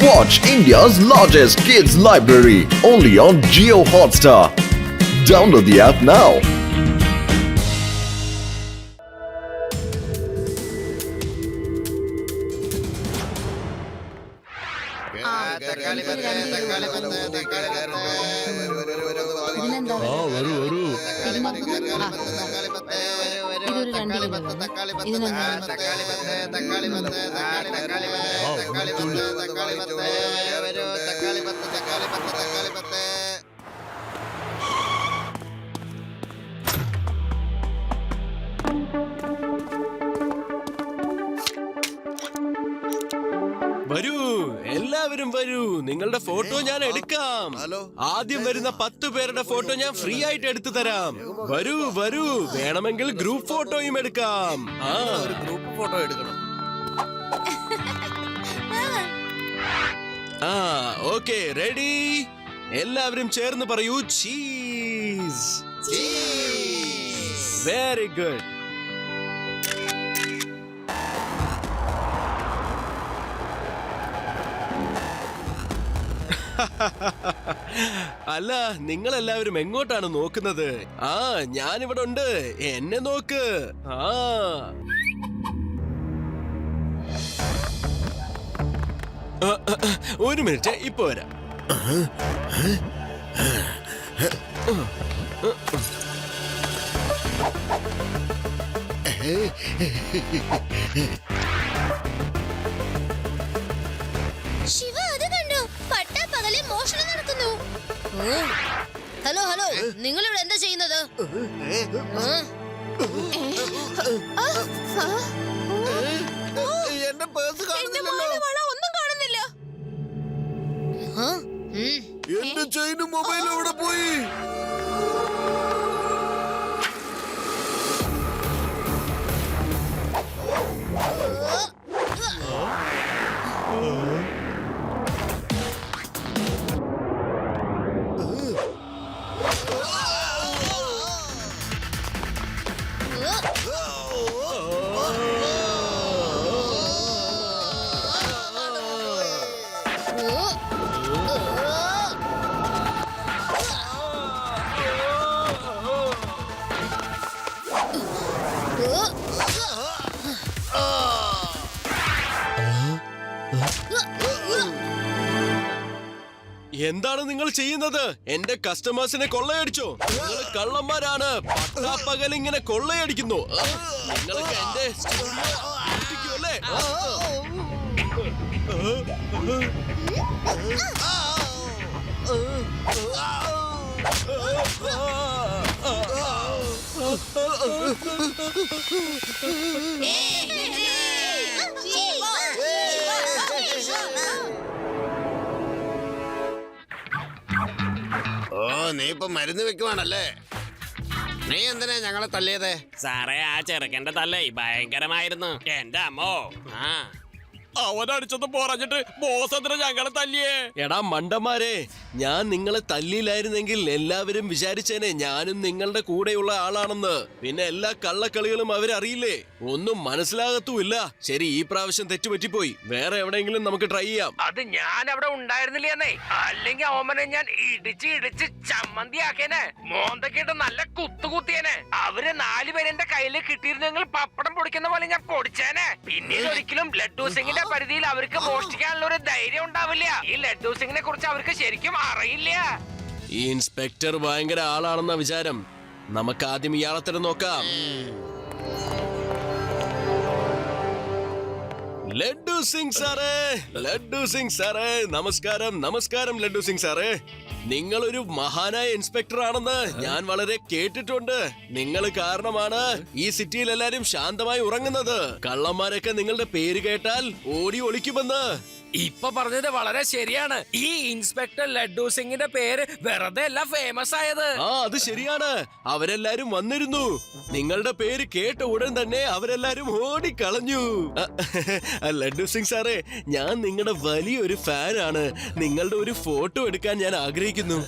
Watch India's largest kids library only on Jio Hotstar. Download the app now. വരൂ, എല്ലാവരും വരൂ. നിങ്ങളുടെ photo ഞാൻ എടുക്കാം. ആദ്യം വരുന്ന 10 പേരുടെ ഫോട്ടോ ഞാൻ ഫ്രീ ആയിട്ട് എടുത്തു തരാം. വരൂ വരൂ, വേണമെങ്കിൽ ഗ്രൂപ്പ് ഫോട്ടോയും എടുക്കാം. ഒരു ഗ്രൂപ്പ് ഫോട്ടോ എടുക്കണം. Okay, ready? എല്ലാവരും ചേർന്ന് പറയൂ, ചീസ്. Very good. അല്ല, നിങ്ങൾ എല്ലാവരും എങ്ങോട്ടാണ് നോക്കുന്നത്? ഞാനിവിടെ ഉണ്ട്, എന്നെ നോക്ക്. ഒരു മിനിറ്റ്, ഇപ്പൊ വരാം. ശിവ, അത് കണ്ടോ? പട്ടാപ്പകലെ മോഷണം നടക്കുന്നു. ഹലോ ഹലോ, നിങ്ങൾ ഇവിടെ എന്താ ചെയ്യുന്നത്? എന്റെ പേഴ്സ് കാണുന്നില്ലല്ലോ. ഒന്നും കാണുന്നില്ല. എന്റെ ചെയിനും മൊബൈലും അവിടെ പോയി. എന്താണ് നിങ്ങൾ ചെയ്യുന്നത്? എന്റെ കസ്റ്റമേഴ്സിനെ കൊള്ളയടിച്ചോ? നിങ്ങൾ കള്ളന്മാരാണ്. പട്ടാപ്പകൽ ഇങ്ങനെ കൊള്ളയടിക്കുന്നു. നിങ്ങൾക്ക് എന്റെ സ്റ്റുഡിയോ അല്ലേ? നീ ഇപ്പൊ മരുന്ന് വെക്കുവാണല്ലേ? നീ എന്തിനാ ഞങ്ങളെ തല്ലിയത്? സാറേ, ആ ചെറുക്കന്റെ തല്ലേ ഭയങ്കരമായിരുന്നു. എന്റെ അമ്മോ. അവനടിച്ചത് പറഞ്ഞിട്ട് ബോസ് എന്തിനാ ഞങ്ങളെ തല്ലിയേ? എടാ മണ്ടന്മാരെ, ഞാൻ നിങ്ങളെ തല്ലിയില്ലായിരുന്നെങ്കിൽ എല്ലാവരും വിചാരിച്ചേനെ ഞാനും നിങ്ങളുടെ കൂടെയുള്ള ആളാണെന്ന്. പിന്നെ എല്ലാ കള്ളക്കളികളും അവരറിയില്ലേ? ഒന്നും മനസ്സിലാകത്തുമില്ല. ശരി, ഈ പ്രാവശ്യം തെറ്റുപറ്റിപ്പോയി. വേറെ എവിടെയെങ്കിലും നമുക്ക് ട്രൈ ചെയ്യാം. അത് ഞാൻ അവിടെ ഉണ്ടായിരുന്നില്ലേ? അല്ലെങ്കിൽ ഓമനെ ഞാൻ ഇടിച്ച് ചമ്മന്തിയാക്കേനെ. മോന്തക്കിട്ട് നല്ല കുത്തുകുത്തിയേനെ. അവര് 4 പേര് എന്റെ കയ്യില് കിട്ടിയിരുന്നെങ്കിൽ പപ്പടം പൊടിക്കുന്ന പോലെ ഞാൻ പൊടിച്ചേനെ. പിന്നീട് ഒരിക്കലും ലഡ്ഡു സിംഗിന്റെ പരിധിയിൽ അവർക്ക് മോഷ്ടിക്കാനുള്ള ഒരു ധൈര്യം ഉണ്ടാവില്ല. ഈ ലഡ്ഡു സിംഗിനെ കുറിച്ച് അവർക്ക് ശരിക്കും അറിയില്ല. ഈ ഇൻസ്പെക്ടർ ഭയങ്കര ആളാണെന്ന വിചാരം. നമുക്ക് ആദ്യം ഇയാളെ തന്നെ നോക്കാം. ലഡ്ഡു സിംഗ് സാറേ, ലഡ്ഡു സിംഗ് സാറേ, നമസ്കാരം. നമസ്കാരം ലഡ്ഡു സിംഗ് സാറേ. നിങ്ങളൊരു മഹാനായ ഇൻസ്പെക്ടർ ആണെന്ന് ഞാൻ വളരെ കേട്ടിട്ടുണ്ട്. നിങ്ങൾ കാരണമാണ് ഈ സിറ്റിയിൽ എല്ലാരും ശാന്തമായി ഉറങ്ങുന്നത്. കള്ളന്മാരൊക്കെ നിങ്ങളുടെ പേര് കേട്ടാൽ ഓടി ഒളിക്കുമെന്ന്. ഇപ്പൊ പറഞ്ഞത് വളരെ ശരിയാണ്. ഈ ഇൻസ്പെക്ടർ ലഡ്ഡു സിംഗിന്റെ പേര് വെറുതെ അല്ല ഫേമസ് ആയത്. അത് ശരിയാണ്. അവരെല്ലാരും വന്നിരുന്നു. നിങ്ങളുടെ പേര് കേട്ട ഉടൻ തന്നെ അവരെല്ലാരും ഓടിക്കളഞ്ഞു. ലഡ്ഡു സിംഗ് സാറേ, ഞാൻ നിങ്ങളുടെ വലിയൊരു ഫാനാണ്. നിങ്ങളുടെ ഒരു ഫോട്ടോ എടുക്കാൻ ഞാൻ ആഗ്രഹിക്കുന്നു.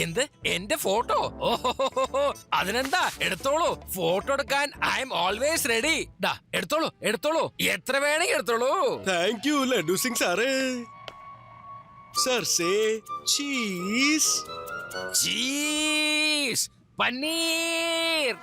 എന്ത്? എന്റെ ഫോട്ടോ? ഓഹോ, അതിനെന്താ, എടുത്തോളൂ. ഫോട്ടോ എടുക്കാൻ ഐ എം ഓൾവേസ് റെഡി. എടുത്തോളൂ. എത്ര വേണമെങ്കിൽ എടുത്തോളൂ. താങ്ക് യു ലഡ്ഡു സിംഗ് സാറേ. Sir say cheese. Cheese paneer.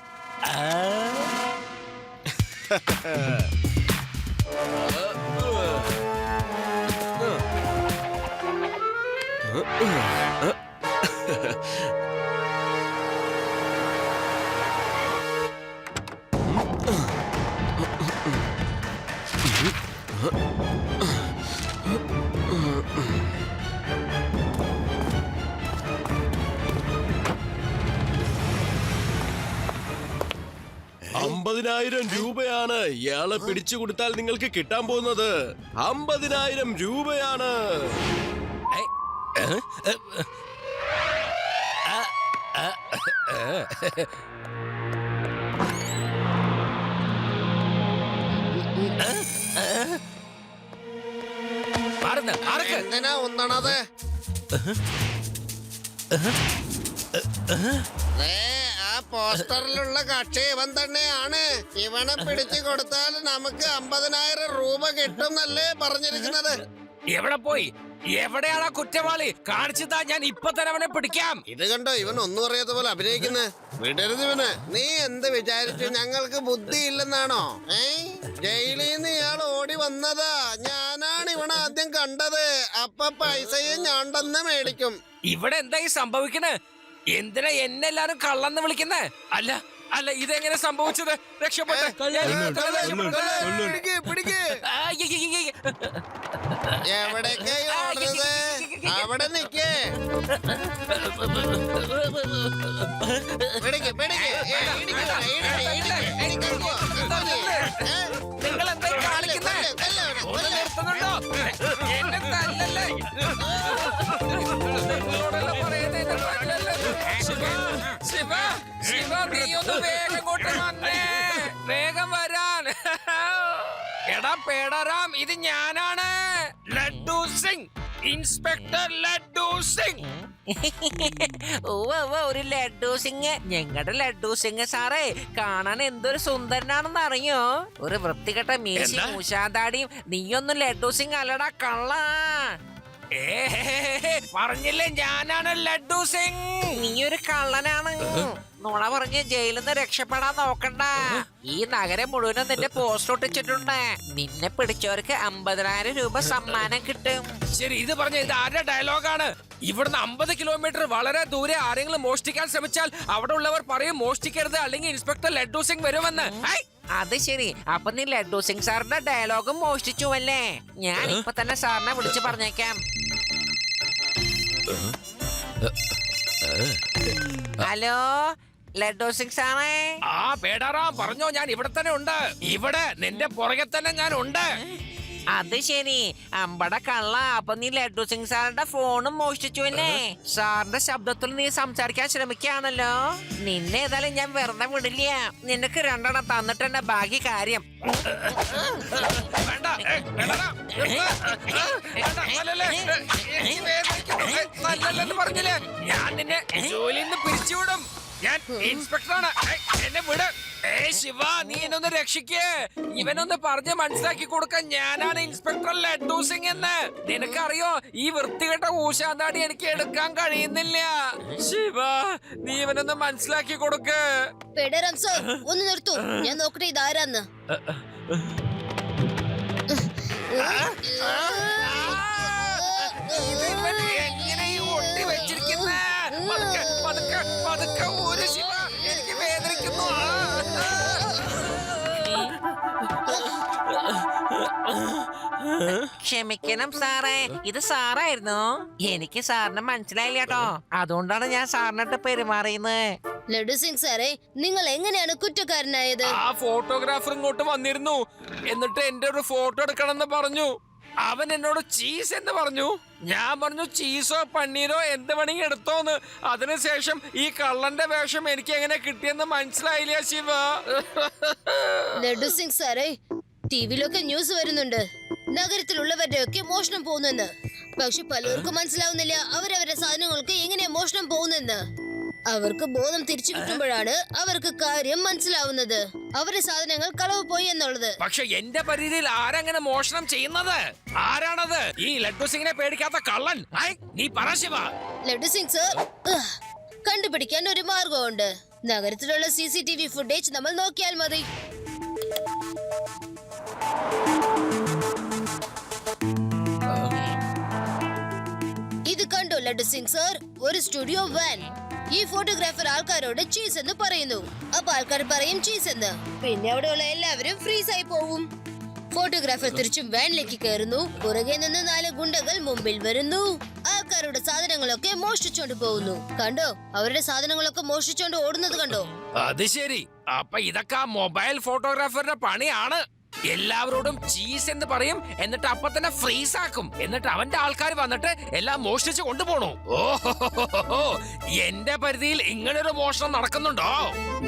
രൂപയാണ് ഇയാളെ പിടിച്ചു കൊടുത്താൽ നിങ്ങൾക്ക് കിട്ടാൻ പോകുന്നത്. 50,000 രൂപയാണ്. എന്തിനാ ഒന്നണത്? ആ പോസ്റ്ററിലുള്ള കക്ഷി ഇവൻ തന്നെയാണ്. ഇവനെ പിടിച്ചു കൊടുത്താൽ നമുക്ക് 50,000 രൂപ കിട്ടുന്നല്ലേ പറഞ്ഞിരിക്കുന്നത്. എവിടെ പോയി? എവിടെയാണ് കുറ്റവാളി? കാണിച്ചതാ, ഞാൻ ഇപ്പൊ തന്നെ അവനെ പിടിക്കാം. ഇത് കണ്ടോ, ഇവൻ ഒന്നും അറിയാത്ത പോലെ അഭിനയിക്കുന്നത്. വിടരുത് ഇവന്. നീ എന്ത് വിചാരിച്ചു ഞങ്ങൾക്ക് ബുദ്ധിയില്ലെന്നാണോ? ജയിലിൽ നിന്ന് ഇയാൾ ഓടി വന്നതാ. ഞാനാണ് ഇവനെ ആദ്യം കണ്ടത്. അപ്പൊ പൈസയും ഞാൻ തന്നെ മേടിക്കും. ഇവിടെ എന്തായി സംഭവിക്കണേ? എന്തിനാ എന്നെ എല്ലാരും കള്ളന്ന് വിളിക്കുന്നേ? അല്ല അല്ല, ഇതെങ്ങനെ സംഭവിച്ചത്? രക്ഷപ്പെട്ടെ. എവിടേക്കായി ഓടുന്നത്? അവിടെ നിക്കേ. നിങ്ങൾ എന്താ കാണിക്കുന്നേ? ഒന്ന് നിർത്തുന്നുണ്ടോ? എന്നെ തല്ലല്ലേ. നിങ്ങളോടല്ല പറയുന്നത്, എന്നെ തല്ലല്ലേ. ശിവ, ശിവ, നീ ഒന്ന് വേഗം കൊണ്ട് വന്നേ. വേഗം വരാൻ. എടാ പേടറാം, ഇത് ഞാനാണ് ലഡ്ഡു സിംഗ്, ഇൻസ്പെക്ടർ ലഡ്ഡു സിംഗ്. ഒരു ലഡ്ഡു സിംഗ്. ഞങ്ങളുടെ ലഡ്ഡു സിംഗ് സാറേ കാണാൻ എന്തൊരു സുന്ദരനാണെന്ന് അറിയോ? ഒരു വൃത്തികെട്ട മീശി മൂശാതാടിയും. നീയൊന്നും ലഡ്ഡു സിംഗ് അല്ലടാ, കള്ള. പറഞ്ഞില്ലേ ഞാനാണ് ലഡ്ഡു സിംഗ്. നീ ഒരു കള്ളനാണ്. നുണ പറഞ്ഞ് ജയിലിൽ നിന്ന് രക്ഷപ്പെടാൻ നോക്കണ്ട. ഈ നഗരം മുഴുവനും നിന്റെ പോസ്റ്റ് ഒട്ടിച്ചിട്ടുണ്ട്. നിന്നെ പിടിച്ചവർക്ക് 50,000 രൂപ സമ്മാനം കിട്ടും. ശരി, ഇത് പറഞ്ഞ ഇത് ആരുടെ ഡയലോഗാണ്? ഇവിടുന്ന് 50 കിലോമീറ്റർ വളരെ ദൂരെ ആരെങ്കിലും മോഷ്ടിക്കാൻ ശ്രമിച്ചാൽ അവിടെ ഉള്ളവർ പറയും മോഷ്ടിക്കരുത്, അല്ലെങ്കിൽ ഇൻസ്പെക്ടർ ലഡ്ഡു സിംഗ് വരുമെന്ന്. അത് ശരി, അപ്പൊ നീ ലഡ്ഡു സിംഗ് സാറിന്റെ ഡയലോഗും മോഷ്ടിച്ചു അല്ലേ? ഞാൻ ഇപ്പൊ തന്നെ സാറിനെ വിളിച്ചു പറഞ്ഞേക്കാം. ഹലോ, ലഡ്ഡു സിംഗ് സാറേ. ആ പേടാറാം, പറഞ്ഞോ, ഞാൻ ഇവിടെ തന്നെ ഉണ്ട്. ഇവിടെ നിന്റെ പുറകെ തന്നെ ഞാൻ ഉണ്ട്. അത് ശരി, അമ്പട കള്ള. അപ്പൊ നീ ലഡ്ഡു സിംഗ് സാറിന്റെ ഫോണും മോഷ്ടിച്ചു അല്ലേ? സാറിന്റെ ശബ്ദത്തിൽ നീ സംസാരിക്കാൻ ശ്രമിക്കുകയാണല്ലോ. നിന്നെ ഏതായാലും ഞാൻ വെറുതെ വിടില്ല. നിനക്ക് 2 തന്നിട്ടെന്നെ ബാക്കി കാര്യം. വേണ്ട, പറഞ്ഞില്ലേ, ഞാൻ നിന്നെ ജോലിയിൽ നിന്ന് പിരിച്ചുവിടും. ഞാൻ ഇൻസ്പെക്ടറാണ്, എന്നെ വിട്. ശിവ, നീ എന്നൊന്ന് രക്ഷിക്കേ. ഇവനൊന്ന് പറഞ്ഞ് മനസ്സിലാക്കി കൊടുക്കാൻ, ഞാനാണ് ഇൻസ്പെക്ടർ ലഡ്ഡു സിംഗ് എന്ന്. നിനക്കറിയോ, ഈ വൃത്തികെട്ട ഊശാന്താടി എനിക്ക് എടുക്കാൻ കഴിയുന്നില്ല. ശിവ, നീ ഇവനൊന്ന് മനസ്സിലാക്കി കൊടുക്ക്. പെടറാം സർ, ഒന്ന് നിർത്തൂ. ഞാൻ നോക്കട്ടെ ഇതാരാന്ന്. ഇതിവൻ എങ്ങനെ ഈ ഒട്ടി വെച്ചിരിക്കുന്നെ? പതുക്കെ, പതുക്കെ, പതുക്കെ ഊര് ശിവ, എനിക്ക് വേദനിക്കുന്നു. ക്ഷമിക്കണം സാറേ, ഇത് സാറായിരുന്നു. എനിക്ക് സാറിനെ മനസ്സിലായില്ല കേട്ടോ. അതുകൊണ്ടാണ് ഞാൻ സാറിനിട്ട് പെരുമാറിയുന്നത്. ലഡ്ഡു സിംഗ് സാറേ, നിങ്ങൾ എങ്ങനെയാണ് കുറ്റക്കാരനായത്? ആ ഫോട്ടോഗ്രാഫർ ഇങ്ങോട്ട് വന്നിരുന്നു. എന്നിട്ട് എന്റെ ഒരു ഫോട്ടോ എടുക്കണമെന്ന് പറഞ്ഞു. അവൻ എന്നോട് ചീസ് എന്ന് പറഞ്ഞു. ഞാൻ പറഞ്ഞു ചീസോ പന്നീരോ എന്ത് വേണമെങ്കിൽ എടുത്തോന്ന്. അതിനുശേഷം ഈ കള്ളന്റെ വേഷം എനിക്ക് എങ്ങനെ കിട്ടിയെന്ന് മനസ്സിലായില്ല ശിവ. ലഡ്ഡു സിംഗ് സാറേ, ടിവിയിലൊക്കെ ന്യൂസ് വരുന്നുണ്ട് നഗരത്തിലുള്ളവരുടെ ഒക്കെ മോഷണം പോകുന്നെന്ന്. പക്ഷെ പലർക്കും മനസ്സിലാവുന്നില്ല അവരവരുടെ സാധനങ്ങൾക്ക് എങ്ങനെയാ മോഷണം പോകുന്നെന്ന്. അവർക്ക് ബോധം തിരിച്ചു കിട്ടുമ്പോഴാണ് അവർക്ക് കാര്യം മനസ്സിലാവുന്നത്. അവരുടെ സാധനങ്ങൾ കളവ് പോയി എന്നുള്ളത്. പക്ഷെ എന്റെ പരിധിയിൽ ആരങ്ങനെ മോഷണം ചെയ്യുന്നത്? ആരാണത്? ഈ ലഡ്ഡു സിംഗിനെ പേടിക്കാത്ത കള്ളൻ? നീ പറ ശിവ. ലഡ്ഡു സിംഗ് സർ, കണ്ടുപിടിക്കാൻ ഒരു മാർഗമുണ്ട്. നഗരത്തിലുള്ള CCTV ഫുട്ടേജ് നമ്മൾ നോക്കിയാൽ മതി. ഇത് കണ്ടോ ലഡ്ഡു സിംഗ് സർ, ഒരു സ്റ്റുഡിയോ വാൻ. ഈ ഫോട്ടോഗ്രാഫർ ആൾക്കാരോട് ചീസ് എന്ന് പറയുന്നു. അപ്പൊ ആൾക്കാർ പറയും ചീസ് എന്ന്. പിന്നെ അവിടെയുള്ള എല്ലാവരും ഫ്രീസ് ആയി പോവും. ഫോട്ടോഗ്രാഫർ തിരിച്ചും വാനിലേക്ക് കയറുന്നു. പുറകെ നിന്ന് 4 ഗുണ്ടകൾ മുമ്പിൽ വരുന്നു. ആൾക്കാരുടെ സാധനങ്ങളൊക്കെ മോഷ്ടിച്ചോണ്ട് പോകുന്നു. കണ്ടോ, അവരുടെ സാധനങ്ങളൊക്കെ മോഷ്ടിച്ചോണ്ട് ഓടുന്നത് കണ്ടോ? അത് ശരി. അപ്പൊ ഇതൊക്കെ മൊബൈൽ ഫോട്ടോഗ്രാഫറുടെ പണിയാണ്. എല്ലാവരോടും ചീസ് എന്ന് പറയും, എന്നിട്ട് അപ്പൊ തന്നെ ഫ്രീസ് ആക്കും. എന്നിട്ട് അവന്റെ ആൾക്കാർ വന്നിട്ട് എല്ലാം മോഷ്ടിച്ച് കൊണ്ടുപോണു. ഓഹോ, എന്റെ പരിധിയിൽ ഇങ്ങനൊരു മോഷണം നടക്കുന്നുണ്ടോ?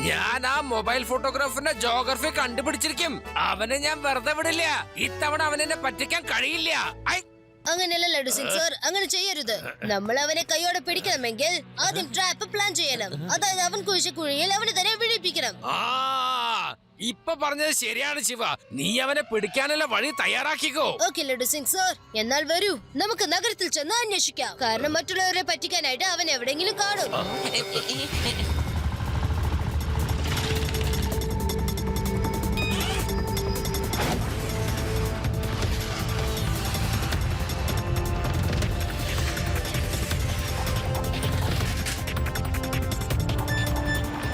ഞാൻ ആ മൊബൈൽ ഫോട്ടോഗ്രാഫറിന്റെ ജോഗ്രഫി കണ്ടുപിടിച്ചിരിക്കും. അവനെ ഞാൻ വെറുതെ വിടില്ല. ഇത്തവണ അവനെന്നെ പറ്റിക്കാൻ കഴിയില്ല. അങ്ങനെയല്ല ലഡ്ഡു സിംഗ് സർ, അങ്ങനെ ചെയ്യരുത്. നമ്മൾ അവനെ കൈയോടെ പിടിക്കണമെങ്കിൽ ആദ്യം ട്രാപ്പ് പ്ലാൻ ചെയ്യണം. അതായത് അവൻ കുഴിച്ച കുഴിയിൽ അവനെ തന്നെ പിടിപ്പിക്കണം. ഇപ്പൊ പറഞ്ഞത് ശരിയാണ് ശിവ. നീ അവനെ പിടിക്കാനുള്ള വഴി തയ്യാറാക്കിക്കോ. ഓക്കെ ലഡ്ഡു സിംഗ് സർ, എന്നാൽ വരൂ, നമുക്ക് നഗരത്തിൽ ചെന്ന് അന്വേഷിക്കാം. കാരണം മറ്റുള്ളവരെ പറ്റിക്കാനായിട്ട് അവൻ എവിടെയെങ്കിലും കാണും.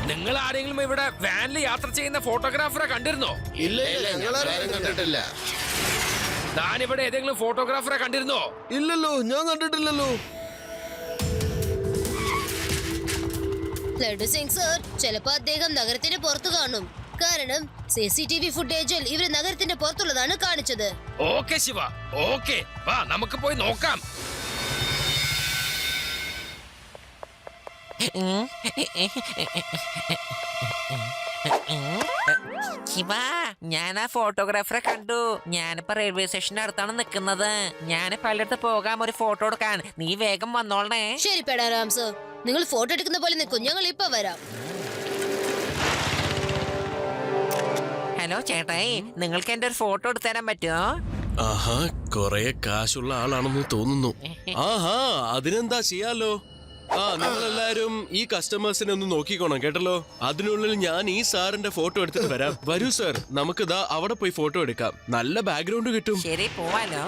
നിങ്ങൾ ആരെങ്കിലും ഇവിടെ വാനിൽ യാത്ര ചെയ്യുന്ന ഫോട്ടോഗ്രാഫറെ കണ്ടിരുന്നോ? ഇല്ല, ഞങ്ങളാരും കണ്ടിട്ടില്ല. താൻ ഇവിടെ ഏതെങ്കിലും ഫോട്ടോഗ്രാഫറെ കണ്ടിരുന്നോ? ഇല്ലല്ലോ, ഞാൻ കണ്ടിട്ടില്ലല്ലോ. ലഡ്ഡു സിംഗ് സർ, ചിലപ്പോ അദ്ദേഹം നഗരത്തിന് പുറത്തു കാണും. കാരണം CCTV ഫുട്ടേജിൽ ഇവര് നഗരത്തിന്റെ പുറത്തുള്ളതാണ് കാണിച്ചത്. ഓക്കെ ശിവ, ഓക്കെ, വാ നമുക്ക് പോയി നോക്കാം. ശിവ, ഞാൻ ആ ഫോട്ടോഗ്രാഫറെ കണ്ടു. ഞാനിപ്പോ റെയിൽവേ സ്റ്റേഷന്റെ അടുത്താണ് നിൽക്കുന്നത്. ഞാനിപ്പോ പലയിടത്ത് പോകാം ഒരു ഫോട്ടോ എടുക്കാൻ. നീ വേഗം വന്നോളണേ. ശരി പേടാറാം സർ, നിങ്ങൾ ഫോട്ടോ എടുക്കുന്ന പോലെ നിൽക്കും. ഞങ്ങൾ ഇപ്പൊ വരാം. ഹലോ ചേട്ടായി, നിങ്ങൾക്ക് എന്റെ ഒരു ഫോട്ടോ എടുത്തു തരാൻ പറ്റുമോ? ആഹാ, കൊറേ കാശുള്ള ആളാണെന്ന് തോന്നുന്നു. ആഹാ, അതിനെന്താ ചെയ്യാലോ. നിങ്ങളെല്ലാരും ഈ കസ്റ്റമേഴ്സിനെ ഒന്ന് നോക്കിക്കോണം കേട്ടല്ലോ. അതിനുള്ളിൽ ഞാൻ ഈ സാറിന്റെ ഫോട്ടോ എടുത്തിട്ട് വരാം. വരൂ സാർ, നമുക്ക് ദാ അവിടെ പോയി ഫോട്ടോ എടുക്കാം. നല്ല ബാക്ക്ഗ്രൗണ്ട് കിട്ടും. ശരി, പോവാലോ.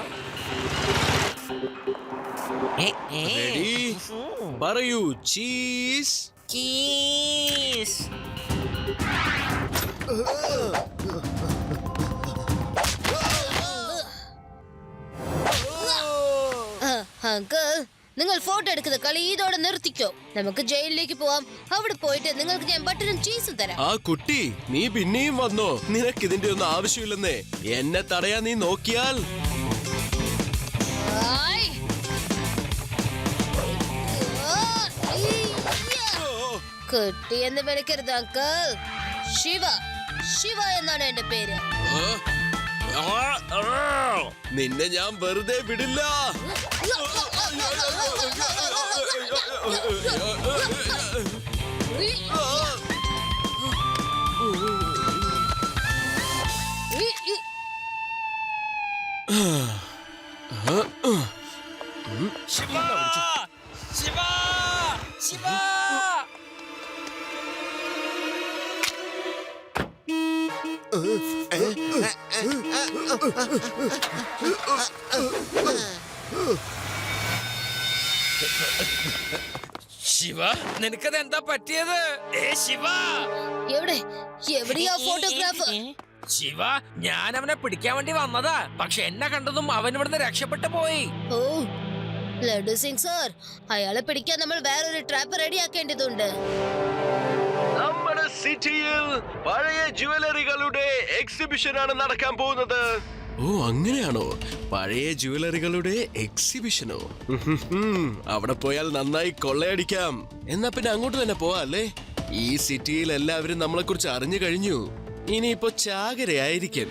റെഡി? പറയൂ ചീസ്. ചീസ്. അങ്കിൾ, നിങ്ങൾ ഫോട്ടോ എടുക്കുന്ന കളി ഇതോടെ നിർത്തിക്കോ. നമുക്ക് ജയിലിലേക്ക് പോവാം. അവിടെ പോയിട്ട് നിങ്ങൾക്ക് ഞാൻ ബട്ടറും ചീസും തരാം. ആ കുട്ടി, നീ പിന്നെയും വന്നോ? നിനക്ക് ഇതിന്റെ ഒന്നും ആവശ്യമില്ലെന്നേ. എന്നെ തടയാൻ നീ നോക്കിയാൽ കുട്ടി എന്ന് വിളിക്കരുത് അങ്കിൾ. ശിവ, ശിവ എന്നാണ് എന്റെ പേര്. നിന്നെ ഞാൻ വെറുതെ വിടില്ല. ശിവ, ശിവ, ശിവ. ശിവ, നിനക്കത് എന്താ പറ്റിയത്? ശിവ, എവിടെയാ ഫോട്ടോഗ്രാഫർ? ശിവ, ഞാൻ അവനെ പിടിക്കാൻ വേണ്ടി വന്നതാ. പക്ഷെ എന്നെ കണ്ടതും അവൻ ഇവിടുന്ന് രക്ഷപ്പെട്ടു പോയി. ഓ ലഡ്ഡു സിംഗ് സർ, അയാളെ പിടിക്കാൻ നമ്മൾ വേറൊരു ട്രാപ്പ് റെഡിയാക്കേണ്ടതുണ്ട്. നമ്മുടെ സിറ്റിയിൽ പഴയ ജുവലറികളുടെ എക്സിബിഷൻ ആണ് നടക്കാൻ പോകുന്നത്. ഓ, അങ്ങനെയാണോ? പഴയ ജുവലറികളുടെ എക്സിബിഷനോ? അവിടെ പോയാൽ നന്നായി കൊള്ളയടിക്കാം. എന്നാ പിന്നെ അങ്ങോട്ട് തന്നെ പോവാല്ലേ? ഈ സിറ്റിയിൽ എല്ലാവരും നമ്മളെ കുറിച്ച് അറിഞ്ഞു കഴിഞ്ഞു. ഇനിയിപ്പോ ചാകരയായിരിക്കും.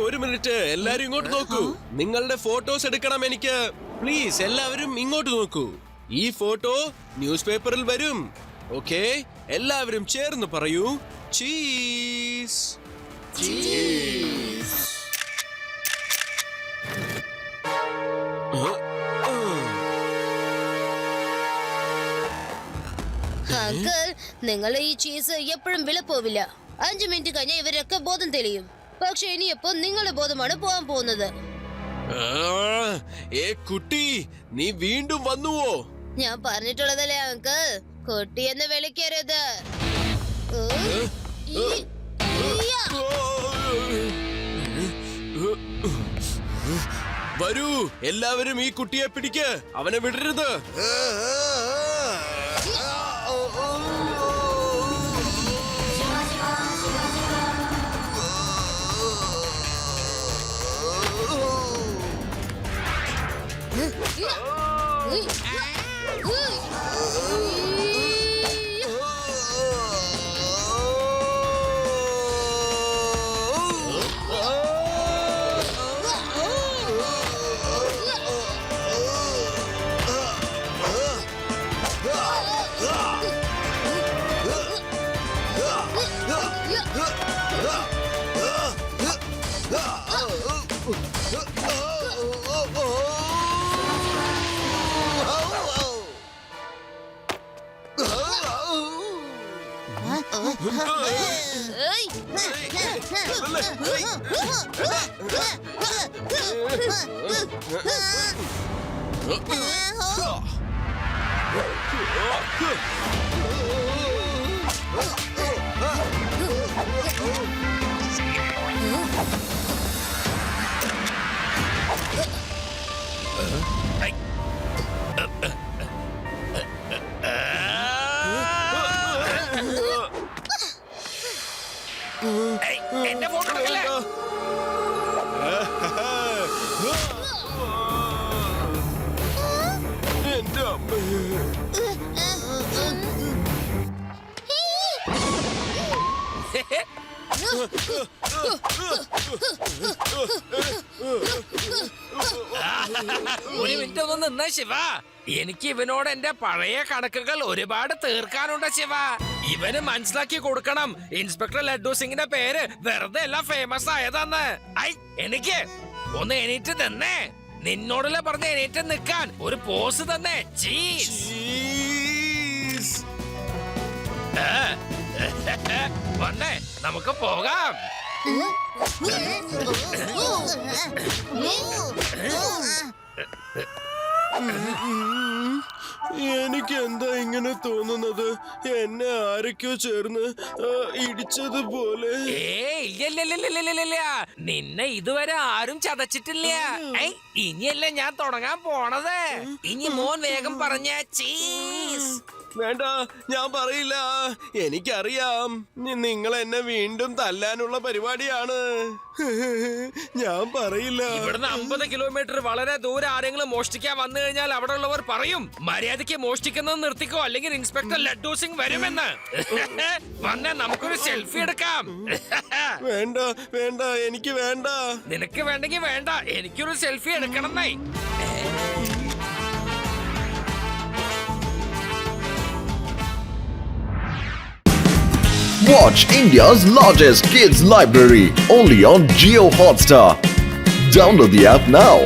ഒരു മിനിറ്റ് എല്ലാരും ഇങ്ങോട്ട് നോക്കൂ. നിങ്ങളുടെ ഫോട്ടോസ് എടുക്കണം എനിക്ക്. പ്ലീസ് എല്ലാവരും ഇങ്ങോട്ട് നോക്കൂ. ഈ ഫോട്ടോ ന്യൂസ് പേപ്പറിൽ വരും. ഓക്കെ, എല്ലാവരും ചേർന്ന് പറയൂ ചീസ്. അങ്കിൾ, നിങ്ങൾ ഈ ചീസ് എപ്പോഴും വില പോവില്ല. 5 മിനിറ്റ് കഴിഞ്ഞാൽ ഇവരൊക്കെ ബോധം തെളിയും. പക്ഷെ ഇനിയപ്പോ നിങ്ങളുടെ ബോധമാണ് പോവാൻ പോകുന്നത്. കുട്ടി, നീ വീണ്ടും വന്നുവോ? ഞാൻ പറഞ്ഞിട്ടുള്ളതല്ലേ അങ്കിൾ, കുട്ടി എന്ന് വിളിക്കരുത്. വരൂ, എല്ലാവരും ഈ കുട്ടിയെ പിടിക്ക്. അവനെ വിടരുത്. എന്റെ ഫോട്ടോ എടുക്കല്ലേ? എന്റെ അമ്മ. ഒരു മിനിറ്റ് ഒന്ന് നിന്ന ശിവ. എനിക്ക് ഇവനോട് എന്റെ പഴയ കണക്കുകൾ ഒരുപാട് തീർക്കാനുണ്ട് ശിവ. ഇവന് മനസ്സിലാക്കി കൊടുക്കണം ഇൻസ്പെക്ടർ ലഡ്ഡു സിംഗിന്റെ പേര് വെറുതെ എല്ലാം ഫേമസ് ആയതാന്ന്. എനിക്ക് ഒന്ന് എണീറ്റ് തന്നെ. നിന്നോടല്ലേ പറഞ്ഞ എണീറ്റ് നിൽക്കാൻ. ഒരു പോസ് തന്നെ. വന്നേ, നമുക്ക് പോകാം. എനിക്ക് എന്താ ഇങ്ങനെ തോന്നുന്നത്? എന്നെ ആരൊക്കെയോ ചേർന്ന് ഇടിച്ചതുപോലെ. ഇല്ല, നിന്നെ ഇതുവരെ ആരും ചതച്ചിട്ടില്ല. ഇനിയല്ലേ ഞാൻ തുടങ്ങാൻ പോണത്. ഇനി മോൻ വേഗം പറഞ്ഞ ചീസ്. വേണ്ട, ഞാൻ പറയില്ല. എനിക്കറിയാം നിങ്ങൾ എന്നെ വീണ്ടും തല്ലാനുള്ള പരിപാടിയാണ്. ഞാൻ പറയില്ല. ഇവിടുന്ന് 50 കിലോമീറ്റർ വളരെ ദൂരെ ആരെങ്കിലും മോഷ്ടിക്കാൻ വന്നു കഴിഞ്ഞാൽ അവിടെ ഉള്ളവർ പറയും മര്യാദയ്ക്ക് മോഷ്ടിക്കുന്നത് നിർത്തിക്കോ, അല്ലെങ്കിൽ ഇൻസ്പെക്ടർ ലഡ്ഡു സിംഗ് വരുമെന്ന്. വന്നേ, നമുക്കൊരു സെൽഫി എടുക്കാം. വേണ്ട വേണ്ട, എനിക്ക് വേണ്ട. നിനക്ക് വേണ്ടെങ്കിൽ വേണ്ട, എനിക്കൊരു selfie എടുക്കണമെന്നേ. Watch India's largest kids library only on Jio Hotstar. Download the app now.